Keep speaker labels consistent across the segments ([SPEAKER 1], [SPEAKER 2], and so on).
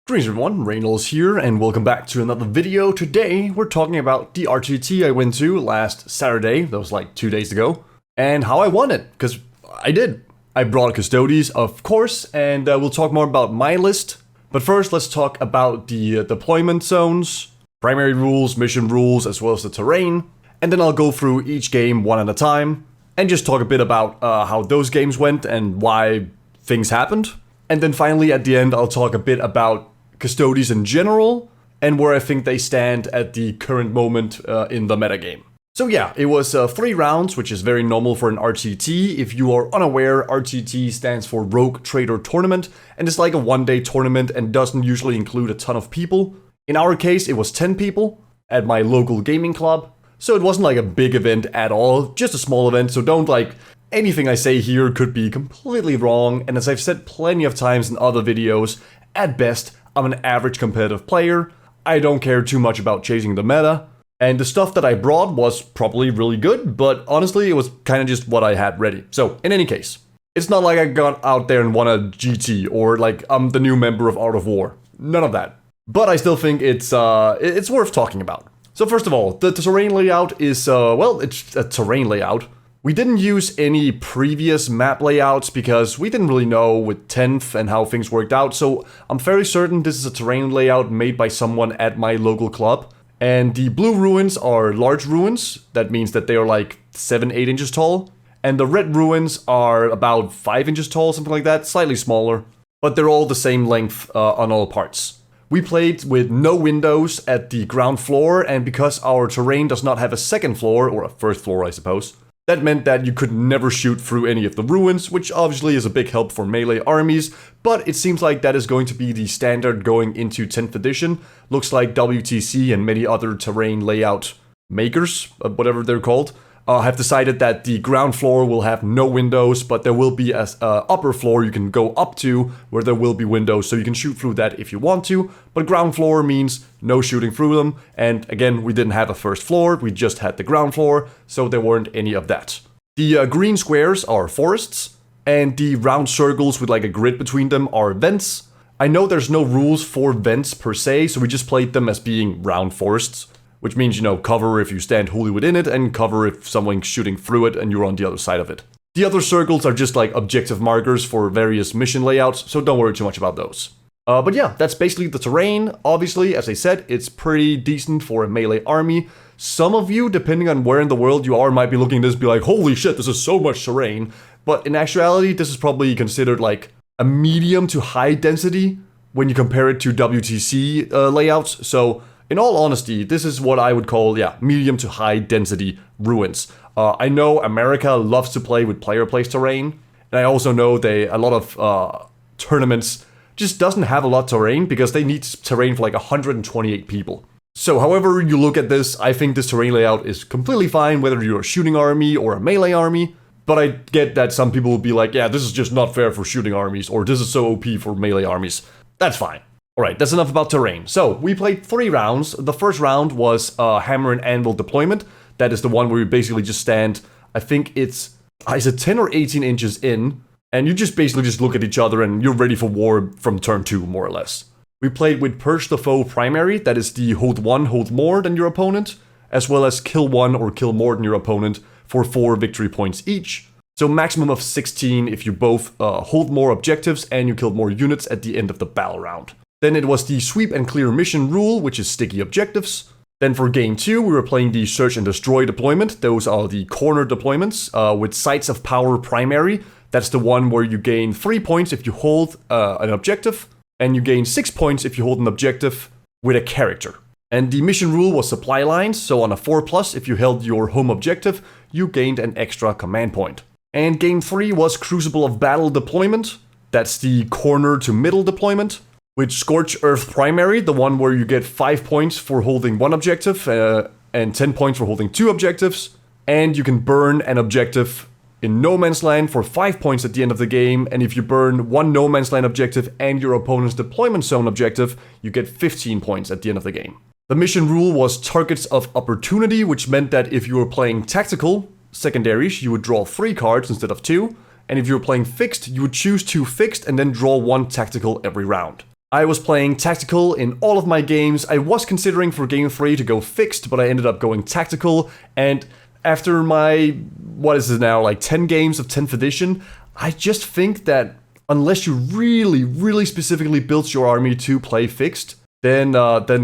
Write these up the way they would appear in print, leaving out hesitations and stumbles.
[SPEAKER 1] Greetings everyone, Rejnols here, and welcome back to another video. Today, we're talking about the RTT I went to last Saturday, that was like 2 days ago, and how I won it, because I did. I brought Custodes, of course, and we'll talk more about my list. But first, let's talk about the deployment zones, primary rules, mission rules, as well as the terrain, and then I'll go through each game one at a time, and just talk a bit about how those games went and why things happened. And then finally, at the end, I'll talk a bit about Custodes in general, and where I think they stand at the current moment in the metagame. So yeah, it was 3 rounds, which is very normal for an RTT. If you are unaware, RTT stands for Rogue Trader Tournament, and it's like a one-day tournament and doesn't usually include a ton of people. In our case, it was 10 people at my local gaming club, so it wasn't like a big event at all, just a small event, so don't anything I say here could be completely wrong, and as I've said plenty of times in other videos, at best, I'm an average competitive player. I don't care too much about chasing the meta, and the stuff that I brought was probably really good, but honestly, it was kind of just what I had ready. So, in any case, it's not like I got out there and won a GT, or like I'm the new member of Art of War. None of that. But I still think it's worth talking about. So first of all, the terrain layout is, well, it's a terrain layout. We didn't use any previous map layouts because we didn't really know with 10th and how things worked out, so I'm fairly certain this is a terrain layout made by someone at my local club. And the blue ruins are large ruins, that means that they are like 7-8 inches tall, and the red ruins are about 5 inches tall, something like that, slightly smaller, but they're all the same length on all parts. We played with no windows at the ground floor, and because our terrain does not have a second floor, or a first floor I suppose, that meant that you could never shoot through any of the ruins, which obviously is a big help for melee armies, but it seems like that is going to be the standard going into 10th edition. Looks like WTC and many other terrain layout makers, whatever they're called, have decided that the ground floor will have no windows, but there will be an upper floor you can go up to where there will be windows, so you can shoot through that if you want to, but ground floor means no shooting through them, and again, we didn't have a first floor, we just had the ground floor, so there weren't any of that. The green squares are forests, and the round circles with like a grid between them are vents. I know there's no rules for vents per se, so we just played them as being round forests. Which means, you know, cover if you stand wholly within it, and cover if someone's shooting through it and you're on the other side of it. The other circles are just like objective markers for various mission layouts, so don't worry too much about those. But yeah, that's basically the terrain. Obviously, as I said, it's pretty decent for a melee army. Some of you, depending on where in the world you are, might be looking at this and be like, holy shit, this is so much terrain. But in actuality, this is probably considered like a medium to high density when you compare it to WTC layouts. So in all honesty, this is what I would call, medium to high density ruins. I know America loves to play with player-placed terrain, and I also know a lot of tournaments just doesn't have a lot of terrain because they need terrain for like 128 people. So however you look at this, I think this terrain layout is completely fine whether you're a shooting army or a melee army, but I get that some people will be like, yeah, this is just not fair for shooting armies, or this is so OP for melee armies. That's fine. Alright, that's enough about terrain. So, we played 3 rounds. The first round was hammer and anvil deployment. That is the one where you basically just stand, I think it's 10 or 18 inches in, and you just basically just look at each other and you're ready for war from turn 2, more or less. We played with Purge the Foe primary, that is the hold 1, hold more than your opponent, as well as kill 1 or kill more than your opponent for 4 victory points each. So maximum of 16 if you both hold more objectives and you kill more units at the end of the battle round. Then it was the sweep and clear mission rule, which is sticky objectives. Then for game 2, we were playing the search and destroy deployment. Those are the corner deployments with sites of power primary. That's the one where you gain 3 points if you hold an objective, and you gain 6 points if you hold an objective with a character. And the mission rule was supply lines, so on a 4+, if you held your home objective, you gained an extra command point. And game 3 was Crucible of Battle deployment. That's the corner to middle deployment. With Scorch Earth primary, the one where you get 5 points for holding 1 objective and 10 points for holding 2 objectives. And you can burn an objective in No Man's Land for 5 points at the end of the game. And if you burn 1 No Man's Land objective and your opponent's deployment zone objective, you get 15 points at the end of the game. The mission rule was Targets of Opportunity, which meant that if you were playing tactical secondaries, you would draw 3 cards instead of 2. And if you were playing fixed, you would choose 2 fixed and then draw 1 tactical every round. I was playing tactical in all of my games. I was considering for game 3 to go fixed, but I ended up going tactical. And after my, what is it now, like 10 games of 10th edition, I just think that unless you really, really specifically built your army to play fixed, then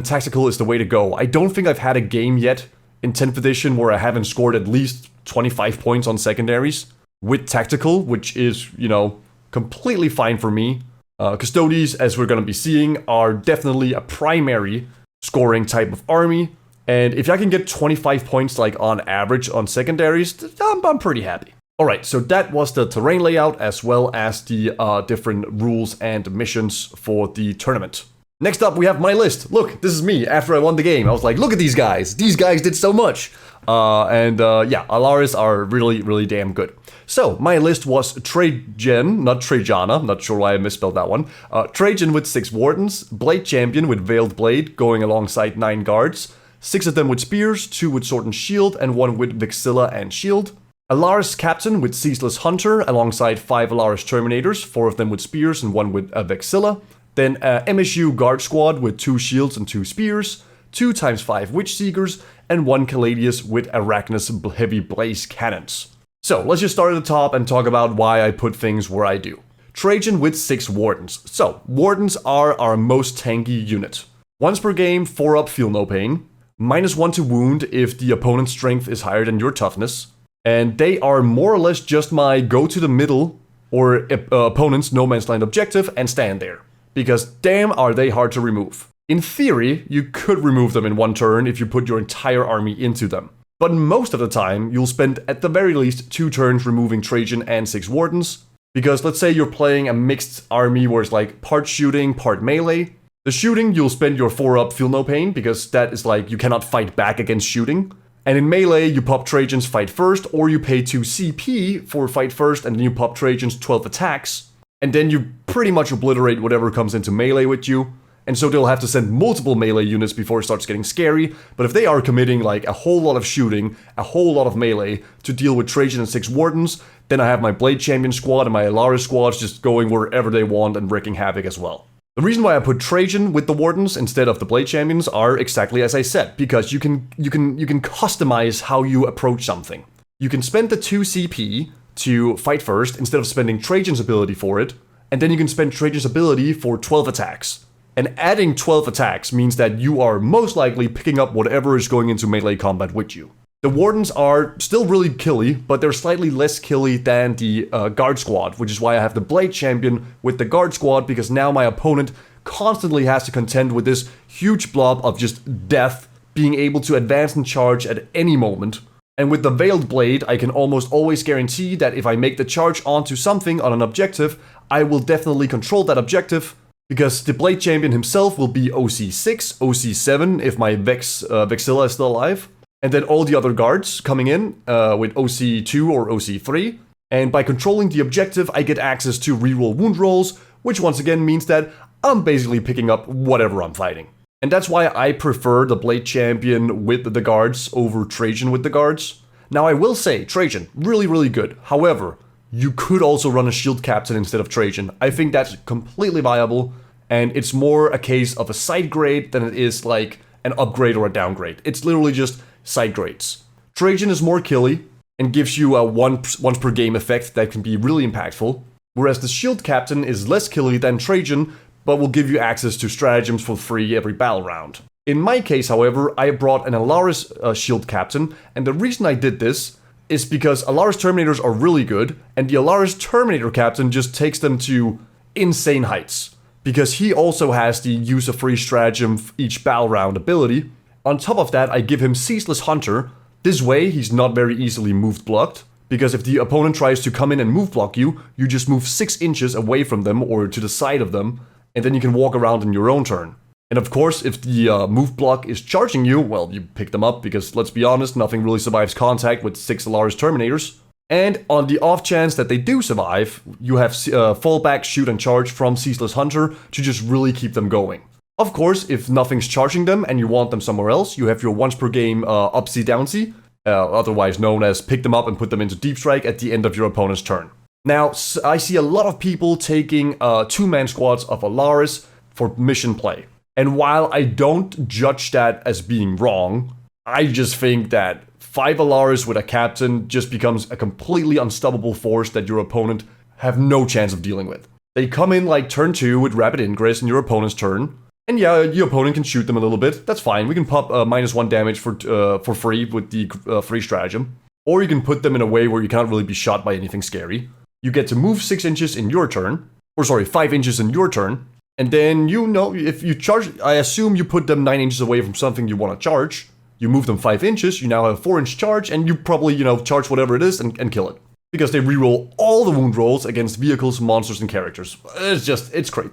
[SPEAKER 1] tactical is the way to go. I don't think I've had a game yet in 10th edition where I haven't scored at least 25 points on secondaries with tactical, which is, you know, completely fine for me. Custodes, as we're going to be seeing, are definitely a primary scoring type of army. And if I can get 25 points like on average on secondaries, I'm pretty happy. Alright, so that was the terrain layout as well as the different rules and missions for the tournament. Next up, we have my list. Look, this is me after I won the game. I was like, look at these guys. These guys did so much. Yeah, Alaris are really, really damn good. So, my list was Trajan, not Trajana, not sure why I misspelled that one. Trajan with 6 Wardens, Blade Champion with Veiled Blade going alongside 9 guards, 6 of them with Spears, 2 with Sword and Shield, and 1 with Vexilla and Shield. Alaris Captain with Ceaseless Hunter alongside 5 Alaris Terminators, 4 of them with Spears and 1 with Vexilla. Then MSU Guard Squad with 2 Shields and 2 Spears, 2 times 5 Witch Seekers, and 1 Caladius with Arachnus Heavy Blaze Cannons. So, let's just start at the top and talk about why I put things where I do. Trajan with 6 Wardens. So, Wardens are our most tanky unit. Once per game, 4 up, feel no pain. -1 to wound if the opponent's strength is higher than your toughness. And they are more or less just my go to the middle or opponent's no man's land objective and stand there. Because damn are they hard to remove. In theory, you could remove them in one turn if you put your entire army into them. But most of the time, you'll spend at the very least 2 turns removing Trajan and 6 Wardens. Because let's say you're playing a mixed army where it's like part shooting, part melee. The shooting, you'll spend your 4 up, feel no pain, because that is like you cannot fight back against shooting. And in melee, you pop Trajan's fight first, or you pay 2 CP for fight first, and then you pop Trajan's 12 attacks. And then you pretty much obliterate whatever comes into melee with you. And so they'll have to send multiple melee units before it starts getting scary. But if they are committing like a whole lot of shooting, a whole lot of melee to deal with Trajan and 6 Wardens, then I have my Blade Champion squad and my Alaris squads just going wherever they want and wreaking havoc as well. The reason why I put Trajan with the Wardens instead of the Blade Champions are exactly as I said, because you can customize how you approach something. You can spend the 2 CP to fight first instead of spending Trajan's ability for it, and then you can spend Trajan's ability for 12 attacks. And adding 12 attacks means that you are most likely picking up whatever is going into melee combat with you. The Wardens are still really killy, but they're slightly less killy than the Guard Squad, which is why I have the Blade Champion with the Guard Squad, because now my opponent constantly has to contend with this huge blob of just death, being able to advance and charge at any moment. And with the Veiled Blade, I can almost always guarantee that if I make the charge onto something on an objective, I will definitely control that objective, because the Blade Champion himself will be OC6, OC7 if my Vexilla is still alive, and then all the other guards coming in with OC2 or OC3. And by controlling the objective, I get access to reroll wound rolls, which once again means that I'm basically picking up whatever I'm fighting. And that's why I prefer the Blade Champion with the guards over Trajan with the guards. Now I will say, Trajan, really, really good. However, you could also run a Shield Captain instead of Trajan. I think that's completely viable, and it's more a case of a side grade than it is like an upgrade or a downgrade. It's literally just side grades. Trajan is more killy and gives you a once per game effect that can be really impactful, whereas the Shield Captain is less killy than Trajan, but will give you access to stratagems for free every battle round. In my case, however, I brought an Alaris Shield Captain, and the reason I did this is because Alaris Terminators are really good, and the Alaris Terminator Captain just takes them to insane heights, because he also has the use of free stratagem each battle round ability. On top of that, I give him Ceaseless Hunter. This way, he's not very easily moved blocked, because if the opponent tries to come in and move block you, you just move 6 inches away from them or to the side of them, and then you can walk around in your own turn. And of course, if the move block is charging you, well, you pick them up, because let's be honest, nothing really survives contact with 6 Alaris Terminators. And on the off chance that they do survive, you have fallback, shoot, and charge from Ceaseless Hunter to just really keep them going. Of course, if nothing's charging them and you want them somewhere else, you have your once per game upsy downsy, otherwise known as pick them up and put them into deep strike at the end of your opponent's turn. Now, I see a lot of people taking 2-man squads of Alaris, for mission play. And while I don't judge that as being wrong, I just think that 5 Alaris with a captain just becomes a completely unstoppable force that your opponent have no chance of dealing with. They come in like turn 2 with rapid ingress in your opponent's turn, and yeah, your opponent can shoot them a little bit. That's fine. We can pop -1 damage for free with the free stratagem. Or you can put them in a way where you can't really be shot by anything scary. You get to move 6 inches in your turn, or sorry, 5 inches in your turn, and then if you charge, I assume you put them 9 inches away from something you want to charge. You move them 5 inches, you now have a 4-inch charge, and you probably, charge whatever it is and kill it. Because they reroll all the wound rolls against vehicles, monsters, and characters. It's great.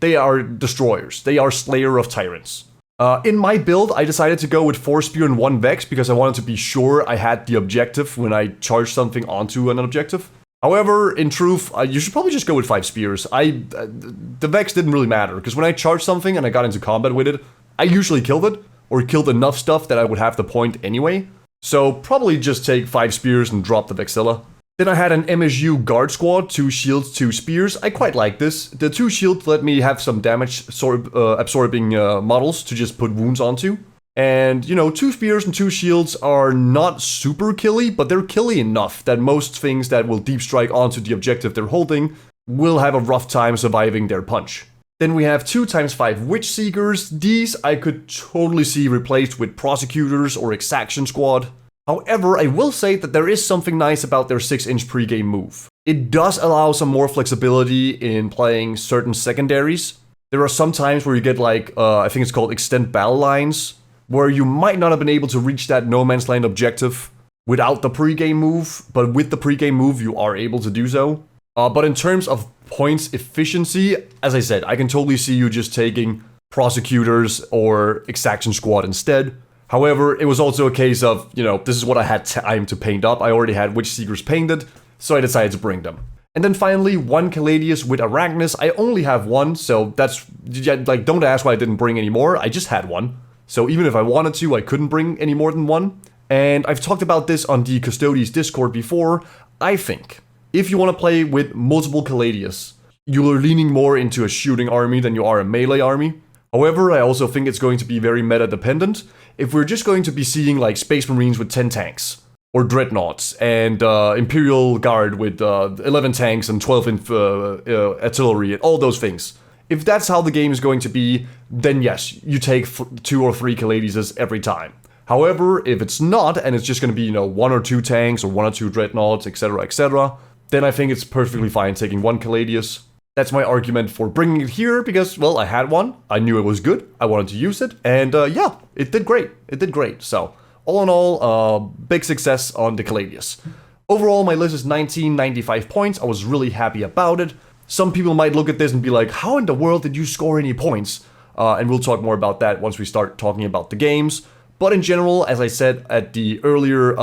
[SPEAKER 1] They are destroyers. They are slayer of tyrants. In my build, I decided to go with 4 spear and 1 vex because I wanted to be sure I had the objective when I charged something onto an objective. However, in truth, you should probably just go with 5 spears. The vex didn't really matter because when I charged something and I got into combat with it, I usually killed it or killed enough stuff that I would have the point anyway. So probably just take 5 spears and drop the vexilla. Then I had an MSU guard squad, 2 shields, 2 spears. I quite like this. The 2 shields let me have some damage absorbing models to just put wounds onto. And, 2 spears and 2 shields are not super killy, but they're killy enough that most things that will deep strike onto the objective they're holding will have a rough time surviving their punch. Then we have 2x5 Witch Seekers. These I could totally see replaced with Prosecutors or Exaction Squad. However, I will say that there is something nice about their 6-inch pregame move. It does allow some more flexibility in playing certain secondaries. There are some times where you get I think it's called Extend Battle Lines, where you might not have been able to reach that no man's land objective without the pregame move, but with the pregame move you are able to do so. But in terms of points efficiency, as I said, I can totally see you just taking Prosecutors or Exaction Squad instead. However, it was also a case of, this is what I had time to paint up. I already had Witch Seekers painted, so I decided to bring them. And then finally, 1 Caladius with Arachnus. I only have 1, so that's, don't ask why I didn't bring any more. I just had 1. So even if I wanted to, I couldn't bring any more than 1. And I've talked about this on the Custodes Discord before. I think if you want to play with multiple Caladius, you are leaning more into a shooting army than you are a melee army. However, I also think it's going to be very meta dependent. If we're just going to be seeing Space Marines with 10 tanks, or Dreadnoughts, and Imperial Guard with 11 tanks and 12 artillery, and all those things. If that's how the game is going to be, then yes, you take 2 or 3 Caladiuses every time. However, if it's not, and it's just going to be, 1 or 2 tanks, or 1 or 2 Dreadnoughts, etc., then I think it's perfectly fine taking 1 Caladius. That's my argument for bringing it here because, well, I had 1, I knew it was good, I wanted to use it, and yeah, it did great. It did great. So, all in all, big success on the Caladius. Overall, my list is 1995 points. I was really happy about it. Some people might look at this and be like, how in the world did you score any points? And we'll talk more about that once we start talking about the games. But in general, as I said at the earlier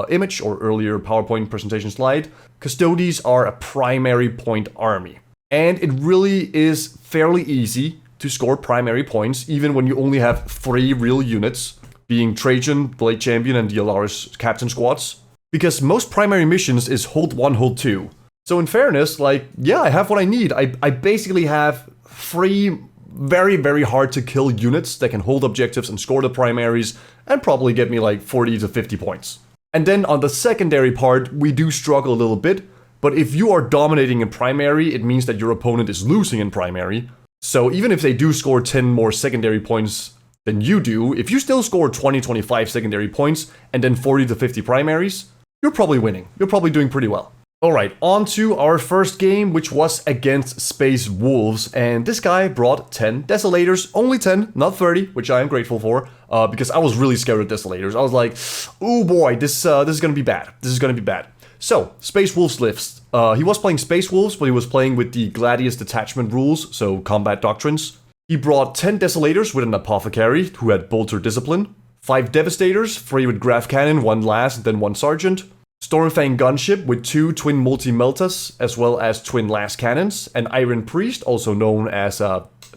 [SPEAKER 1] image or earlier PowerPoint presentation slide, Custodes are a primary point army. And it really is fairly easy to score primary points, even when you only have 3 real units, being Trajan, Blade Champion, and the Alaris Captain Squads. Because most primary missions is hold 1, hold 2. So in fairness, yeah, I have what I need. I basically have 3 very, very hard to kill units that can hold objectives and score the primaries, and probably get me 40 to 50 points. And then on the secondary part, we do struggle a little bit. But if you are dominating in primary, it means that your opponent is losing in primary. So even if they do score 10 more secondary points than you do, if you still score 20-25 secondary points and then 40 to 50 primaries, you're probably winning. You're probably doing pretty well. Alright, on to our first game, which was against Space Wolves. And this guy brought 10 Desolators, only 10, not 30, which I am grateful for, because I was really scared of Desolators. I was like, oh boy, this is gonna be bad. This is gonna be bad. So, Space Wolves list. He was playing Space Wolves, but he was playing with the Gladius Detachment rules, so combat doctrines. He brought 10 Desolators with an Apothecary, who had Bolter Discipline, 5 Devastators, 3 with Graph Cannon, 1 Last, then 1 Sergeant, Stormfang Gunship with 2 Twin Multi-Meltas, as well as Twin Last Cannons, an Iron Priest, also known as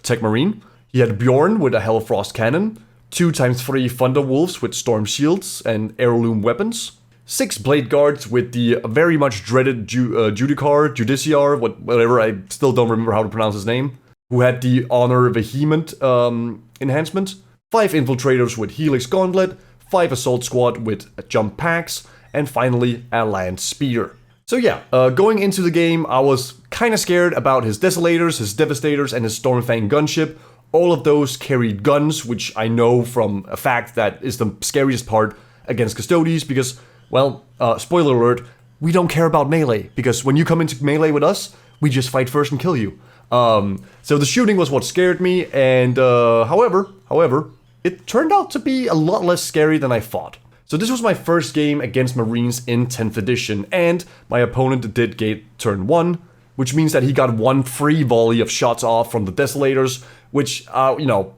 [SPEAKER 1] Tech Marine. He had Bjorn with a Hellfrost Cannon, 2x3 Thunder Wolves with Storm Shields and Heirloom Weapons, 6 Blade Guards with the very much dreaded Judiciar, whatever, I still don't remember how to pronounce his name. who had the Honor Vehement enhancement, 5 Infiltrators with Helix Gauntlet, 5 Assault Squad with Jump Packs, and finally a Land Speeder. So yeah, going into the game, I was kind of scared about his Desolators, his Devastators, and his Stormfang gunship. All of those carried guns, which I know from a fact that is the scariest part against Custodes, because, well, spoiler alert, we don't care about melee, because when you come into melee with us, we just fight first and kill you. So the shooting was what scared me, and however, it turned out to be a lot less scary than I thought. So this was my first game against Marines in 10th edition, and my opponent did gate turn 1, which means that he got 1 free volley of shots off from the Desolators, which,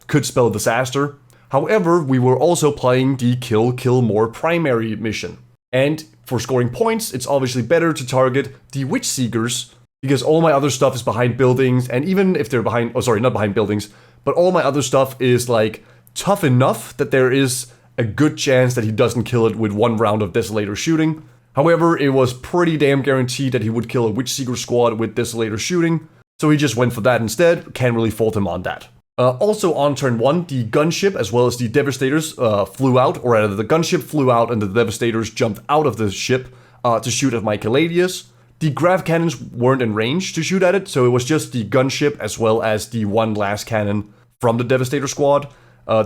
[SPEAKER 1] could spell disaster. However, we were also playing the kill more primary mission. And for scoring points, it's obviously better to target the Witch Seekers, because all my other stuff is behind buildings, and even if they're behind, not behind buildings, but all my other stuff is like tough enough that there is a good chance that he doesn't kill it with 1 round of Desolator shooting. However, it was pretty damn guaranteed that he would kill a Witch Seeker squad with Desolator shooting, so he just went for that instead. Can't really fault him on that. Also on turn 1, the gunship as well as the Devastators flew out, or rather the gunship flew out and the Devastators jumped out of the ship to shoot at my Caladius. The grav cannons weren't in range to shoot at it, so it was just the gunship as well as the 1 last cannon from the Devastator squad.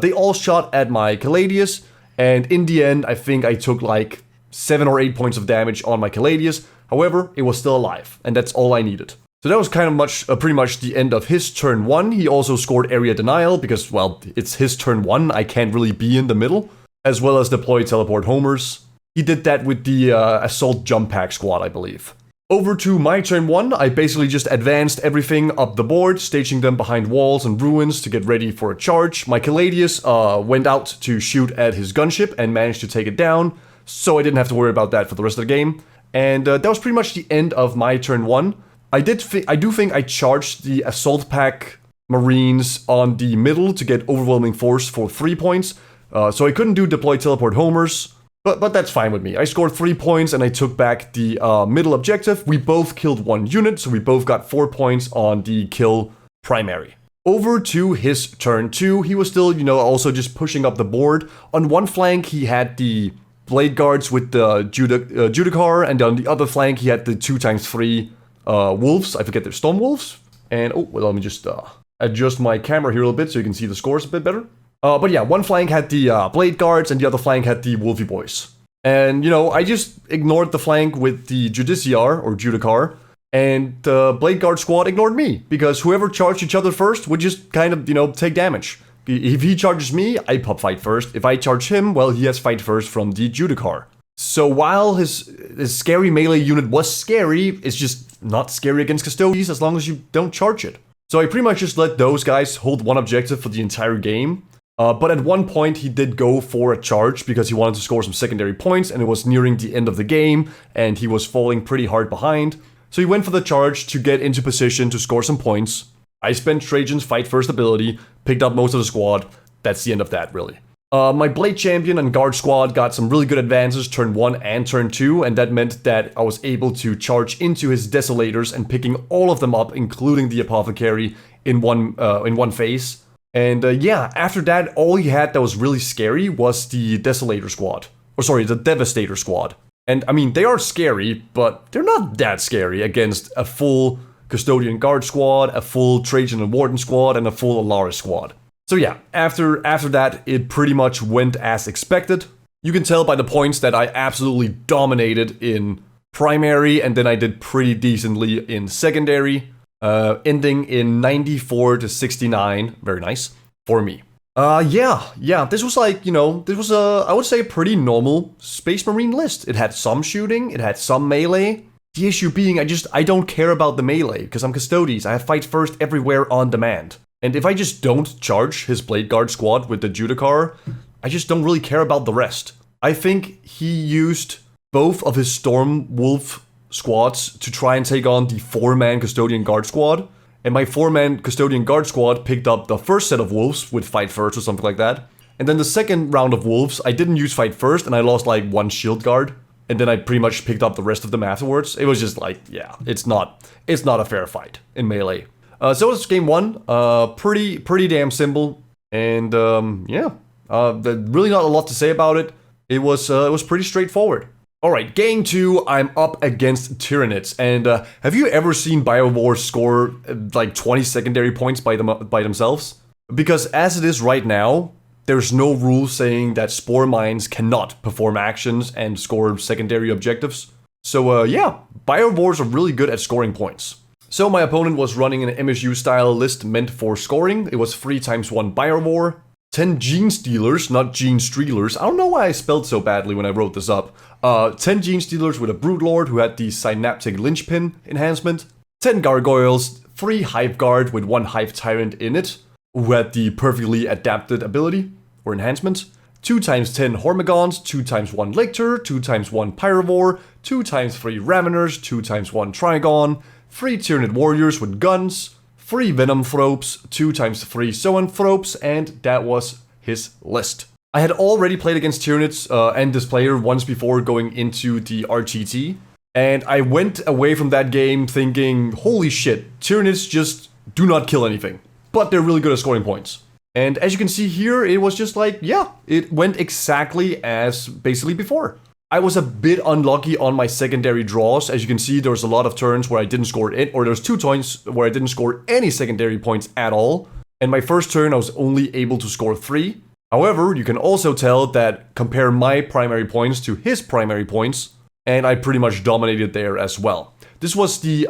[SPEAKER 1] They all shot at my Caladius, and in the end, I think I took like 7 or 8 points of damage on my Caladius. However, it was still alive, and that's all I needed. So that was kind of pretty much the end of his turn 1. He also scored area denial because, well, it's his turn 1. I can't really be in the middle, as well as deploy teleport homers. He did that with the assault jump pack squad, I believe. Over to my turn 1, I basically just advanced everything up the board, staging them behind walls and ruins to get ready for a charge. My Caladius went out to shoot at his gunship and managed to take it down, so I didn't have to worry about that for the rest of the game. And that was pretty much the end of my turn 1. I do think I charged the Assault Pack Marines on the middle to get Overwhelming Force for 3 points, so I couldn't do Deploy Teleport Homers. But that's fine with me. I scored 3 points and I took back the middle objective. We both killed 1 unit, so we both got 4 points on the kill primary. Over to his turn 2, he was still, also just pushing up the board. On one flank, he had the Blade Guards with the Judicar, and on the other flank, he had the 2x3 Wolves. I forget they're Storm Wolves. And, let me just adjust my camera here a little bit so you can see the scores a bit better. But yeah, one flank had the Blade Guards and the other flank had the Wolfie Boys. And, I just ignored the flank with the Judiciar, or Judicar, and the Blade Guard squad ignored me, because whoever charged each other first would just kind of, take damage. If he charges me, I pop fight first. If I charge him, well, he has fight first from the Judicar. So while his scary melee unit was scary, it's just not scary against Custodes as long as you don't charge it. So I pretty much just let those guys hold one objective for the entire game. But at one point he did go for a charge because he wanted to score some secondary points, and it was nearing the end of the game and he was falling pretty hard behind. So he went for the charge to get into position to score some points. I spent Trajan's fight first ability, picked up most of the squad. That's the end of that, really. My Blade Champion and Guard squad got some really good advances turn 1 and turn 2, and that meant that I was able to charge into his Desolators and picking all of them up, including the Apothecary, in one phase. And yeah, after that, all he had that was really scary was the Desolator squad. Or sorry, the Devastator squad. And I mean, they are scary, but they're not that scary against a full Custodian Guard squad, a full Trajan and Warden squad, and a full Alaris squad. So yeah, after that, it pretty much went as expected. You can tell by the points that I absolutely dominated in primary, and then I did pretty decently in secondary, ending in 94 to 69. Very nice for me. Yeah, this was like, this was I would say a pretty normal Space Marine list. It had some shooting, it had some melee. The issue being, I don't care about the melee, because I'm Custodes. I have fight first everywhere on demand. And if I just don't charge his Blade Guard squad with the Judicar, I just don't really care about the rest. I think he used both of his Storm Wolf squads to try and take on the 4-man Custodian Guard squad. And my 4-man Custodian Guard squad picked up the first set of Wolves with fight first or something like that. And then the second round of Wolves, I didn't use fight first and I lost like 1 shield guard. And then I pretty much picked up the rest of them afterwards. It was just like, yeah, it's not a fair fight in melee. So it's game one. Pretty damn simple, and yeah, really not a lot to say about it. It was pretty straightforward. All right, game two. I'm up against Tyranids, and have you ever seen BioWar score like 20 secondary points by themselves? Because as it is right now, there's no rule saying that Spore Mines cannot perform actions and score secondary objectives. So yeah, BioWars are really good at scoring points. So my opponent was running an MSU style list meant for scoring. It was 3x1 BioWar, 10 Gene Stealers, not Gene Streelers. I don't know why I spelled so badly when I wrote this up. 10 Gene Stealers with a Broodlord who had the Synaptic Linchpin enhancement, 10 Gargoyles, 3 Hive Guard with 1 Hive Tyrant in it, who had the perfectly adapted ability or enhancement, 2x10 Hormigons, 2x1 Lictor, 2x1 Pyrovore, 2x3 Raveners, 2x1 Trigon, 3 Tyranid Warriors with guns, 3 Venom Thropes, 2x3 Zoanthropes, and that was his list. I had already played against Tyranids and this player once before going into the RTT, and I went away from that game thinking, holy shit, Tyranids just do not kill anything, but they're really good at scoring points. And as you can see here, it was just like, yeah, it went exactly as basically before. I was a bit unlucky on my secondary draws. As you can see, there was a lot of turns where I didn't score it, or there was 2 turns where I didn't score any secondary points at all. And my first turn, I was only able to score 3. However, you can also tell that compare my primary points to his primary points, and I pretty much dominated there as well. This was the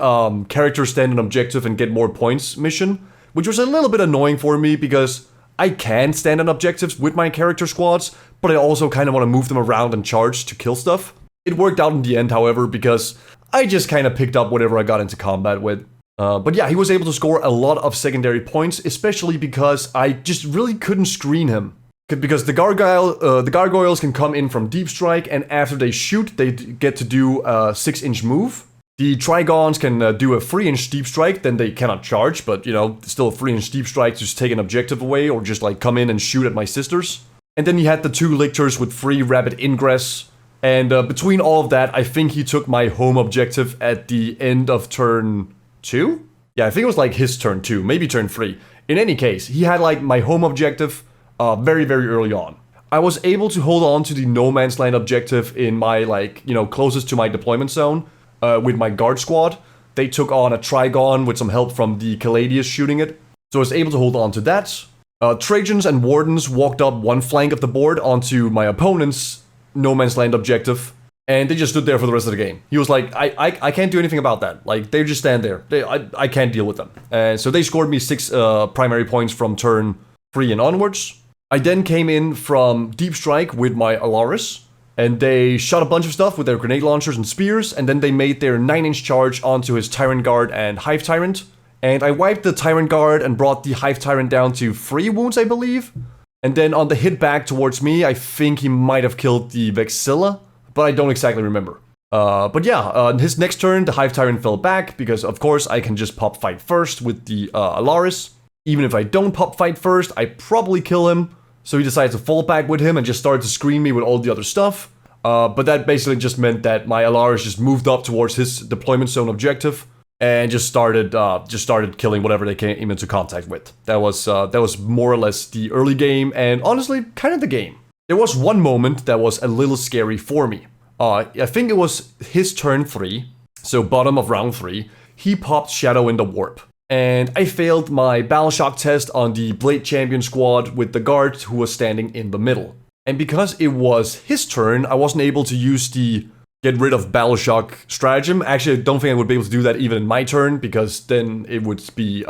[SPEAKER 1] character stand an objective and get more points mission, which was a little bit annoying for me because I can stand on objectives with my character squads, but I also kind of want to move them around and charge to kill stuff. It worked out in the end, however, because I just kind of picked up whatever I got into combat with. But yeah, he was able to score a lot of secondary points, especially because I just really couldn't screen him. Because the gargoyles can come in from deep strike, and after they shoot, they get to do a 6-inch move. The Trigons can do a 3-inch deep strike, then they cannot charge, but you know, still a 3-inch deep strike to just take an objective away, or just like come in and shoot at my sisters. And then he had the 2 Lictors with 3 rapid ingress. And between all of that, I think he took my home objective at the end of turn 2? Yeah, I think it was like his turn 2, maybe turn 3. In any case, he had like my home objective very, very early on. I was able to hold on to the no man's land objective in my, like, you know, closest to my deployment zone with my guard squad. They took on a Trigon with some help from the Caladius shooting it. So I was able to hold on to that. Trojans and Wardens walked up one flank of the board onto my opponent's no man's land objective, and they just stood there for the rest of the game. He was like, I can't do anything about that. Like, they just stand there. I can't deal with them. And so they scored me 6 primary points from turn 3 and onwards. I then came in from deep strike with my Alaris, and they shot a bunch of stuff with their grenade launchers and spears, and then they made their 9-inch charge onto his Tyrant Guard and Hive Tyrant. And I wiped the Tyrant Guard and brought the Hive Tyrant down to 3 wounds, I believe. And then on the hit back towards me, I think he might have killed the Vexilla, but I don't exactly remember. But yeah, his next turn, the Hive Tyrant fell back, because of course I can just pop fight first with the Alaris. Even if I don't pop fight first, I probably kill him. So he decides to fall back with him and just started to screen me with all the other stuff. But that basically just meant that my Alaris just moved up towards his deployment zone objective and just started killing whatever they came into contact with. That was more or less the early game, and honestly, kind of the game. There was one moment that was a little scary for me. I think it was his turn 3, so bottom of round 3. He popped Shadow in the Warp. And I failed my Battle Shock test on the Blade Champion squad with the guard who was standing in the middle. And because it was his turn, I wasn't able to use the get rid of Battle Shock stratagem. Actually, I don't think I would be able to do that even in my turn, because then it would be,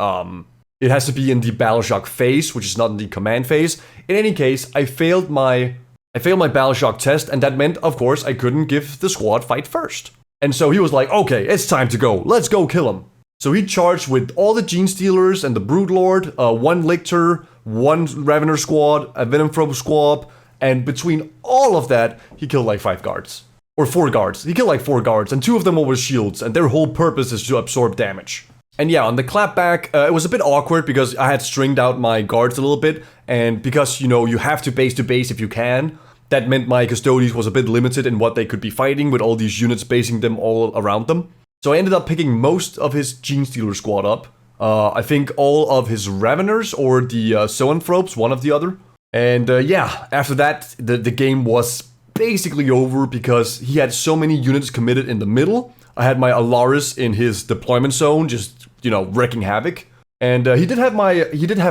[SPEAKER 1] it has to be in the Battle Shock phase, which is not in the command phase. In any case, I failed my Battle Shock test, and that meant, of course, I couldn't give the squad fight first. And so he was like, okay, it's time to go. Let's go kill him. So he charged with all the Gene Stealers and the Broodlord, 1 Lictor, 1 Ravener squad, a Venomthrope squad, and between all of that, he killed like 5 guards. Or 4 guards. He killed like 4 guards, and 2 of them were with shields, and their whole purpose is to absorb damage. And yeah, on the clapback, it was a bit awkward because I had stringed out my guards a little bit, and because, you know, you have to base if you can, that meant my Custodes was a bit limited in what they could be fighting with all these units basing them all around them. So I ended up picking most of his Gene Stealer squad up, I think all of his Raveners or the Zoanthropes, one of the other. And yeah, after that, the game was basically over because he had so many units committed in the middle. I had my Alaris in his deployment zone, just, you know, wrecking havoc. And he did have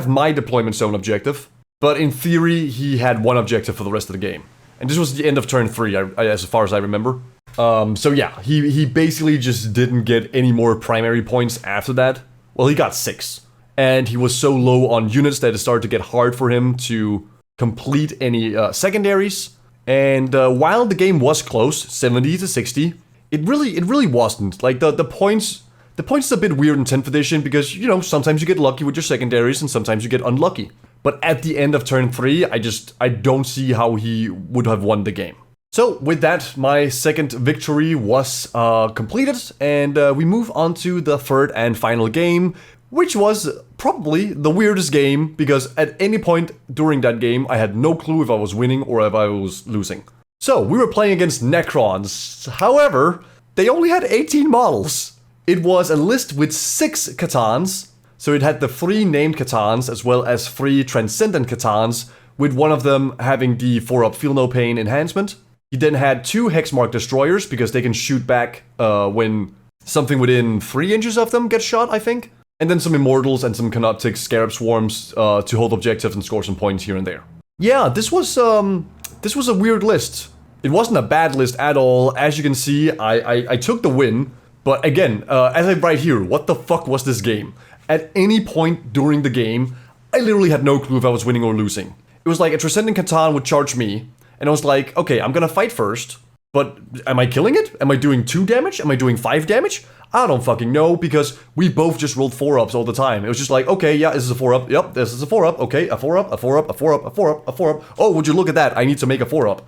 [SPEAKER 1] my deployment zone objective, but in theory, he had one objective for the rest of the game. And this was the end of turn 3, as far as I remember. So yeah, he basically just didn't get any more primary points after that. Well, he got 6. And he was so low on units that it started to get hard for him to complete any secondaries. And while the game was close, 70 to 60, it really wasn't. Like the points is a bit weird in 10th edition because, you know, sometimes you get lucky with your secondaries and sometimes you get unlucky. But at the end of turn 3, I don't see how he would have won the game. So with that, my second victory was completed, and we move on to the third and final game, which was probably the weirdest game because at any point during that game, I had no clue if I was winning or if I was losing. So we were playing against Necrons. However, they only had 18 models. It was a list with 6 Catans. So it had the 3 named Catans as well as 3 Transcendent Catans, with one of them having the 4-up Feel No Pain enhancement. He then had 2 Hexmark Destroyers because they can shoot back when something within 3 inches of them gets shot, I think. And then some Immortals and some Canoptic Scarab Swarms to hold objectives and score some points here and there. Yeah, this was a weird list. It wasn't a bad list at all. As you can see, I took the win. But again, as I write here, what the fuck was this game? At any point during the game, I literally had no clue if I was winning or losing. It was like a Transcendent Catan would charge me, and I was like, okay, I'm gonna fight first, but am I killing it? Am I doing 2 damage? Am I doing 5 damage? I don't fucking know, because we both just rolled 4-ups all the time. It was just like, okay, yeah, this is a 4-up, yep, this is a 4-up, okay, a 4-up, a 4-up, a 4-up, a 4-up, a 4-up. Oh, would you look at that, I need to make a 4-up.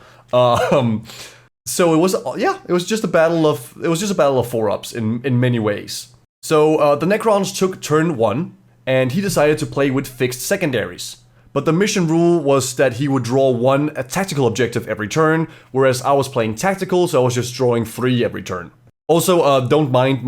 [SPEAKER 1] So it was just a battle of 4-ups in many ways. So the Necrons took turn 1, and he decided to play with fixed secondaries. But the mission rule was that he would draw 1 tactical objective every turn, whereas I was playing tactical, so I was just drawing 3 every turn. Also, don't mind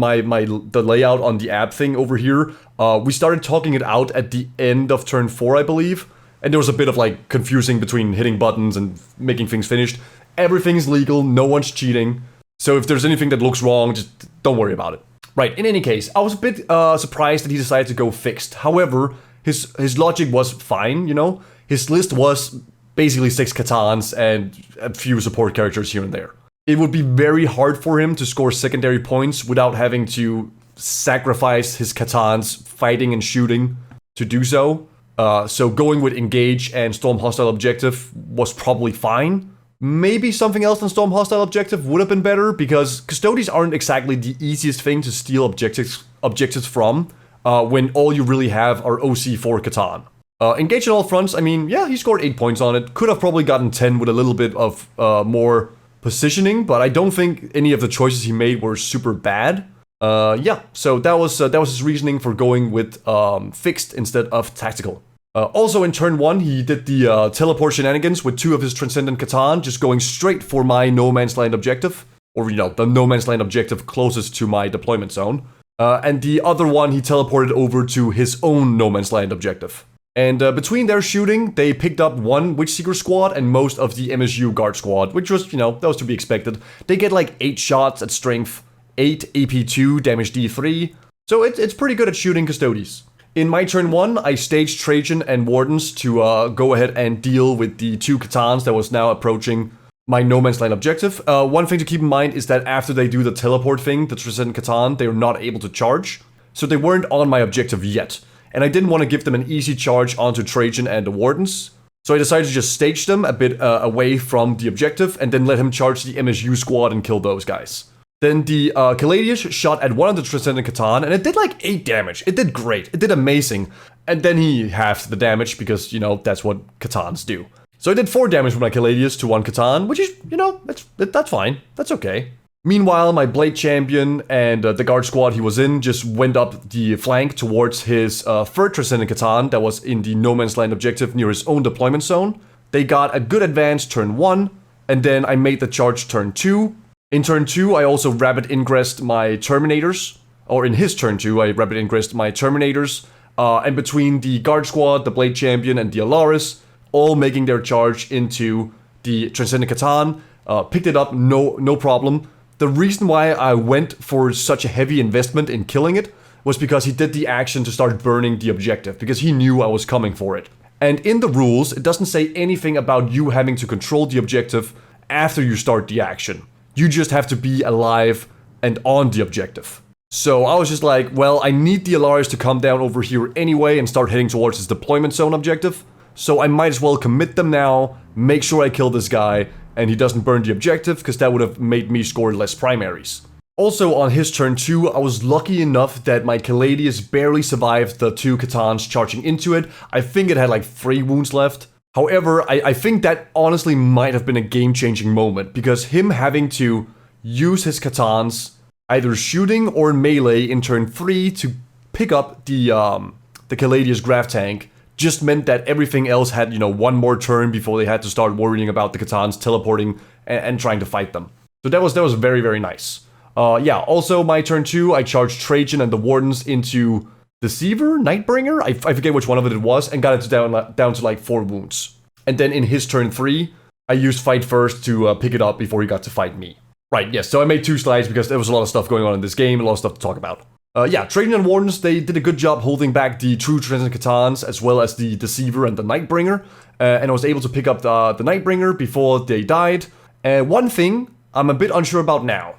[SPEAKER 1] the layout on the app thing over here. We started talking it out at the end of turn 4, I believe, and there was a bit of like confusing between hitting buttons and making things finished. Everything's legal, no one's cheating, so if there's anything that looks wrong, just don't worry about it. Right, in any case, I was a bit surprised that he decided to go fixed. However, his logic was fine, you know? His list was basically 6 Catans and a few support characters here and there. It would be very hard for him to score secondary points without having to sacrifice his Catans fighting and shooting to do so. So going with Engage and Storm Hostile Objective was probably fine. Maybe something else than Storm Hostile Objective would have been better, because Custodes aren't exactly the easiest thing to steal objectives from, when all you really have are OC4 Catan. Engage on all fronts, I mean, yeah, he scored 8 points on it. Could have probably gotten 10 with a little bit of more positioning, but I don't think any of the choices he made were super bad. Yeah, so that was his reasoning for going with fixed instead of tactical. Also in turn 1, he did the teleport shenanigans with 2 of his Transcendent Catan, just going straight for my No Man's Land objective, or, you know, the No Man's Land objective closest to my deployment zone. And the other one he teleported over to his own No Man's Land objective. And between their shooting, they picked up 1 Witchseeker squad and most of the MSU Guard squad, which was, you know, that was to be expected. They get like 8 shots at strength, 8 AP2, damage D3, so it's pretty good at shooting Custodes. In my turn 1, I staged Trajan and Wardens to go ahead and deal with the 2 Catans that was now approaching my No Man's Land objective. One thing to keep in mind is that after they do the teleport thing, the Transcendent Catan, they are not able to charge, so they weren't on my objective yet. And I didn't want to give them an easy charge onto Trajan and the Wardens, so I decided to just stage them a bit away from the objective and then let him charge the MSU squad and kill those guys. Then the Caladius shot at one of the Transcendent Catan, and it did like 8 damage. It did great. It did amazing. And then he halved the damage because, you know, that's what Catans do. So I did 4 damage with my Caladius to 1 Catan, which is, you know, that's fine. That's okay. Meanwhile, my Blade Champion and the Guard squad he was in just went up the flank towards his third Transcendent Catan that was in the No Man's Land objective near his own deployment zone. They got a good advance turn 1, and then I made the charge turn 2. In turn 2, I also rapid ingressed my Terminators or in his turn 2, I rapid ingressed my Terminators, and between the Guard Squad, the Blade Champion, and the Alaris, all making their charge into the Transcendent Catan, picked it up, no problem. The reason why I went for such a heavy investment in killing it was because he did the action to start burning the objective, because he knew I was coming for it. And in the rules, it doesn't say anything about you having to control the objective after you start the action. You just have to be alive and on the objective. So I was just like, well, I need the Alaris to come down over here anyway and start heading towards his deployment zone objective. So I might as well commit them now, make sure I kill this guy, and he doesn't burn the objective, because that would have made me score less primaries. Also, on his turn 2, I was lucky enough that my Caladius barely survived the 2 Catans charging into it. I think it had like 3 wounds left. However, I think that honestly might have been a game-changing moment, because him having to use his Catans, either shooting or melee in turn 3 to pick up the Caladius Grav Tank, just meant that everything else had, one more turn before they had to start worrying about the Catans teleporting and trying to fight them. So that was very, very nice. Also my turn 2, I charged Trajan and the Wardens into Deceiver, Nightbringer? I forget which one of it was, and got it down to like 4 wounds. And then in his turn 3, I used Fight First to pick it up before he got to fight me. Right, yes, so I made 2 slides because there was a lot of stuff going on in this game, a lot of stuff to talk about. Trajan and Wardens, they did a good job holding back the true Transcendent Catans, as well as the Deceiver and the Nightbringer, and I was able to pick up the Nightbringer before they died. One thing I'm a bit unsure about now,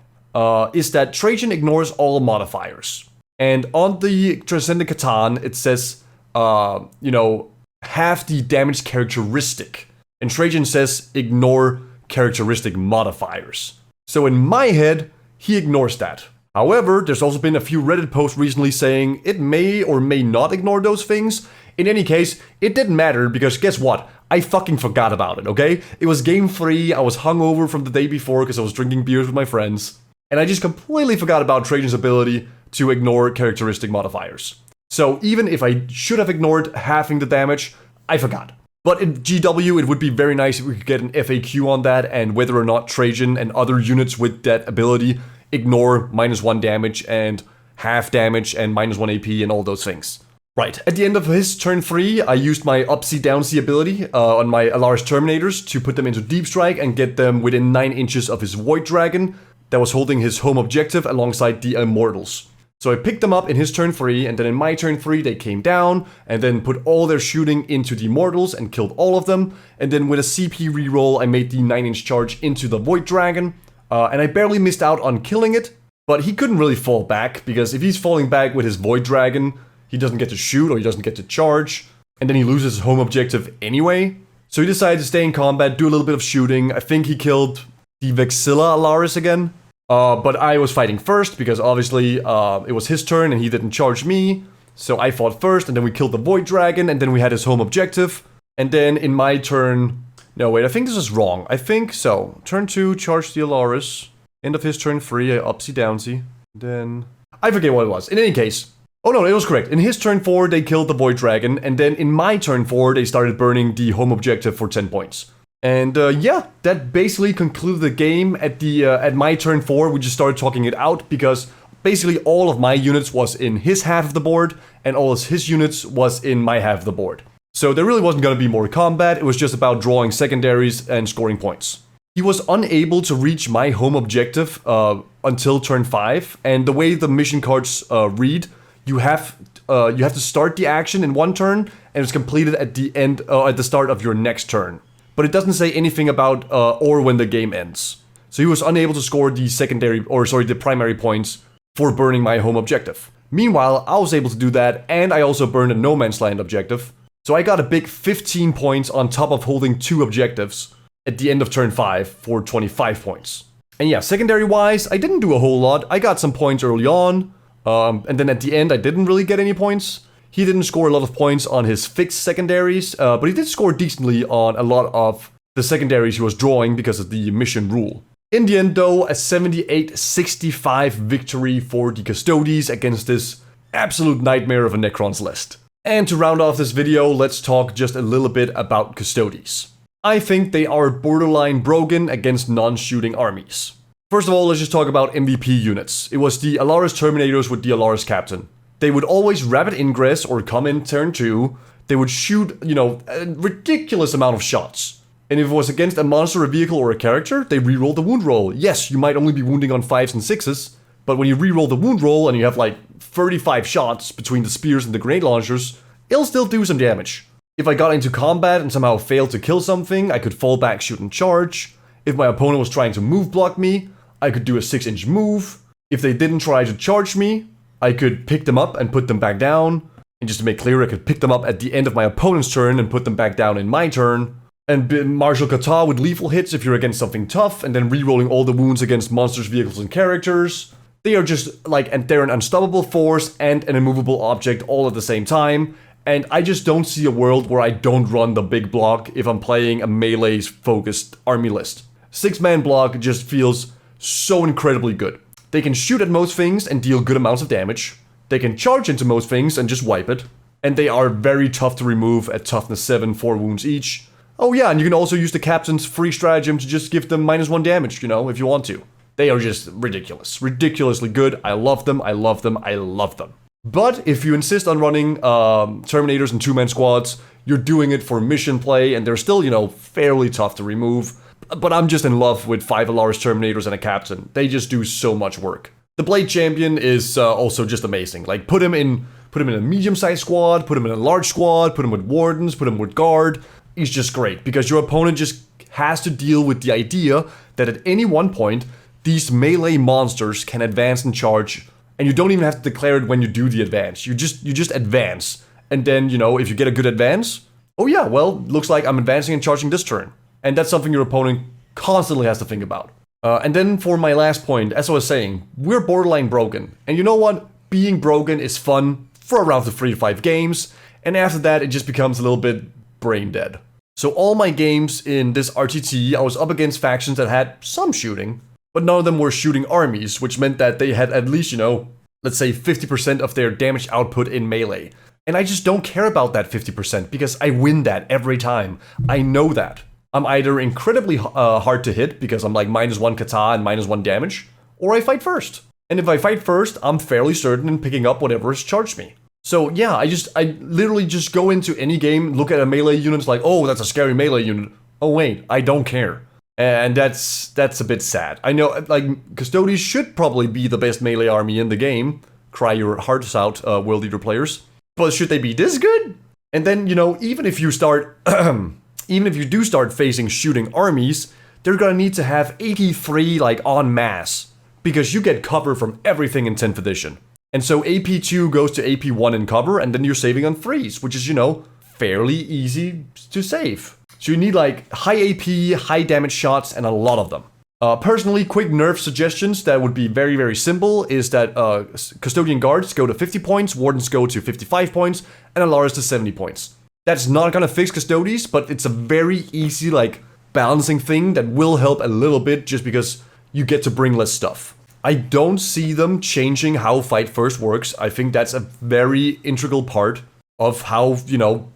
[SPEAKER 1] is that Trajan ignores all modifiers. And on the Transcendent Catan, it says, half the damage characteristic. And Trajan says, ignore characteristic modifiers. So in my head, he ignores that. However, there's also been a few Reddit posts recently saying it may or may not ignore those things. In any case, it didn't matter, because guess what? I fucking forgot about it, okay? It was game 3, I was hungover from the day before because I was drinking beers with my friends. And I just completely forgot about Trajan's ability to ignore characteristic modifiers. So even if I should have ignored halving the damage, I forgot. But in GW, it would be very nice if we could get an FAQ on that, and whether or not Trajan and other units with that ability ignore -1 damage and half damage and -1 AP and all those things. Right, at the end of his turn 3, I used my Upsy Downsy ability on my Alaris Terminators to put them into Deep Strike and get them within 9 inches of his Void Dragon that was holding his home objective alongside the Immortals. So I picked them up in his turn 3, and then in my turn 3 they came down, and then put all their shooting into the Immortals and killed all of them, and then with a CP reroll I made the 9-inch charge into the Void Dragon, and I barely missed out on killing it, but he couldn't really fall back, because if he's falling back with his Void Dragon, he doesn't get to shoot or he doesn't get to charge, and then he loses his home objective anyway. So he decided to stay in combat, do a little bit of shooting. I think he killed the Vexilla Alaris again. But I was fighting first, because obviously it was his turn and he didn't charge me. So I fought first, and then we killed the Void Dragon, and then we had his home objective. And then in my turn... No, wait, I think this is wrong. I think so. Turn 2, charge the Alaris. End of his turn 3, I Upsy Downsy. Then... I forget what it was. In any case... Oh no, it was correct. In his turn 4, they killed the Void Dragon, and then in my turn 4, they started burning the home objective for 10 points. And that basically concluded the game. At my turn 4, we just started talking it out, because basically all of my units was in his half of the board, and all of his units was in my half of the board. So there really wasn't going to be more combat, it was just about drawing secondaries and scoring points. He was unable to reach my home objective until turn 5, and the way the mission cards read, you have to start the action in one turn, and it's completed at the start of your next turn. But it doesn't say anything about or when the game ends. So he was unable to score the primary points for burning my home objective. Meanwhile, I was able to do that, and I also burned a No Man's Land objective. So I got a big 15 points on top of holding 2 objectives at the end of turn 5 for 25 points. And yeah, secondary wise, I didn't do a whole lot. I got some points early on, and then at the end I didn't really get any points. He didn't score a lot of points on his fixed secondaries, but he did score decently on a lot of the secondaries he was drawing because of the mission rule. In the end though, a 78-65 victory for the Custodes against this absolute nightmare of a Necrons list. And to round off this video, let's talk just a little bit about Custodes. I think they are borderline broken against non-shooting armies. First of all, let's just talk about MVP units. It was the Alaris Terminators with the Alaris Captain. They would always rapid ingress or come in turn 2. They would shoot, a ridiculous amount of shots. And if it was against a monster, a vehicle, or a character, they reroll the wound roll. Yes, you might only be wounding on 5s and 6s, but when you reroll the wound roll and you have like 35 shots between the spears and the grenade launchers, it'll still do some damage. If I got into combat and somehow failed to kill something, I could fall back, shoot, and charge. If my opponent was trying to move block me, I could do a 6-inch move. If they didn't try to charge me, I could pick them up and put them back down. And just to make clear, I could pick them up at the end of my opponent's turn and put them back down in my turn. And Martial Kata with lethal hits if you're against something tough, and then rerolling all the wounds against monsters, vehicles, and characters. They are just like, they're an unstoppable force and an immovable object all at the same time. And I just don't see a world where I don't run the big block if I'm playing a melee-focused army list. 6-man block just feels so incredibly good. They can shoot at most things and deal good amounts of damage. They can charge into most things and just wipe it. And they are very tough to remove at toughness 7, 4 wounds each. Oh yeah, and you can also use the captain's free stratagem to just give them -1 damage, if you want to. They are just ridiculous. Ridiculously good. I love them, I love them, I love them. But if you insist on running Terminators and 2-man squads, you're doing it for mission play, and they're still, fairly tough to remove. But I'm just in love with 5 Alaris Terminators and a captain. They just do so much work. The Blade Champion is also just amazing. Like, put him in a medium-sized squad, put him in a large squad, put him with Wardens, put him with Guard. He's just great, because your opponent just has to deal with the idea that at any one point, these melee monsters can advance and charge, and you don't even have to declare it when you do the advance. You just advance. And then, if you get a good advance, oh yeah, well, looks like I'm advancing and charging this turn. And that's something your opponent constantly has to think about. And then for my last point, as I was saying, we're borderline broken. And you know what? Being broken is fun for around the 3 to 5 games, and after that, it just becomes a little bit brain dead. So all my games in this RTT, I was up against factions that had some shooting, but none of them were shooting armies, which meant that they had at least, let's say 50% of their damage output in melee. And I just don't care about that 50% because I win that every time. I know that. I'm either incredibly hard to hit because I'm like -1 kata and -1 damage, or I fight first. And if I fight first, I'm fairly certain in picking up whatever has charged me. So yeah, I literally just go into any game, look at a melee unit, it's like, oh, that's a scary melee unit. Oh wait, I don't care. And that's a bit sad. I know, like, Custodes should probably be the best melee army in the game. Cry your hearts out, World Leader players. But should they be this good? And then, even if you start... even if you do start facing shooting armies, they're gonna need to have 83, like, en masse. Because you get cover from everything in 10th edition. And so AP2 goes to AP1 in cover, and then you're saving on freeze, which is, fairly easy to save. So you need, like, high AP, high damage shots, and a lot of them. Personally, quick nerf suggestions that would be very, very simple is that Custodian Guards go to 50 points, Wardens go to 55 points, and Alaris to 70 points. That's not gonna fix Custodes, but it's a very easy, like, balancing thing that will help a little bit just because you get to bring less stuff. I don't see them changing how Fight First works. I think that's a very integral part of how,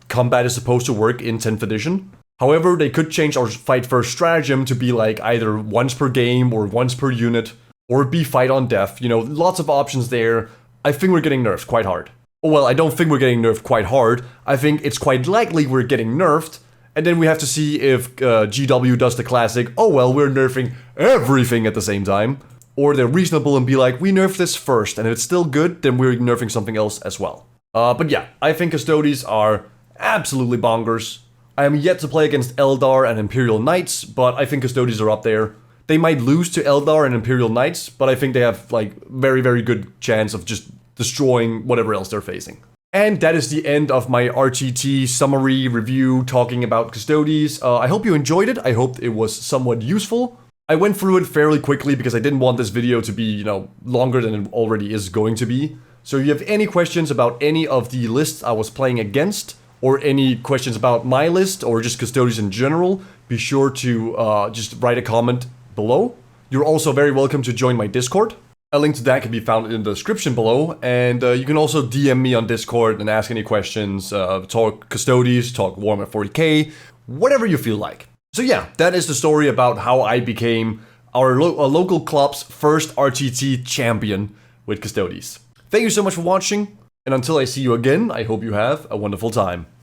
[SPEAKER 1] combat is supposed to work in 10th edition. However, they could change our Fight First stratagem to be like either once per game or once per unit, or be fight on death. Lots of options there. I think we're getting nerfed quite hard. Well, I don't think we're getting nerfed quite hard. I think it's quite likely we're getting nerfed, and then we have to see if GW does the classic, oh well, we're nerfing everything at the same time. Or they're reasonable and be like, we nerfed this first, and if it's still good, then we're nerfing something else as well. But yeah, I think Custodes are absolutely bonkers. I am yet to play against Eldar and Imperial Knights, but I think Custodes are up there. They might lose to Eldar and Imperial Knights, but I think they have, like, very, very good chance of just destroying whatever else they're facing. And that is the end of my RTT summary review talking about Custodes. I hope you enjoyed it. I hope it was somewhat useful. I went through it fairly quickly because I didn't want this video to be, longer than it already is going to be. So if you have any questions about any of the lists I was playing against, or any questions about my list, or just Custodes in general, be sure to just write a comment below. You're also very welcome to join my Discord. A link to that can be found in the description below, and you can also DM me on Discord and ask any questions, talk Custodes, talk Warhammer 40K, whatever you feel like. So yeah, that is the story about how I became our local club's first RTT champion with Custodes. Thank you so much for watching, and until I see you again, I hope you have a wonderful time.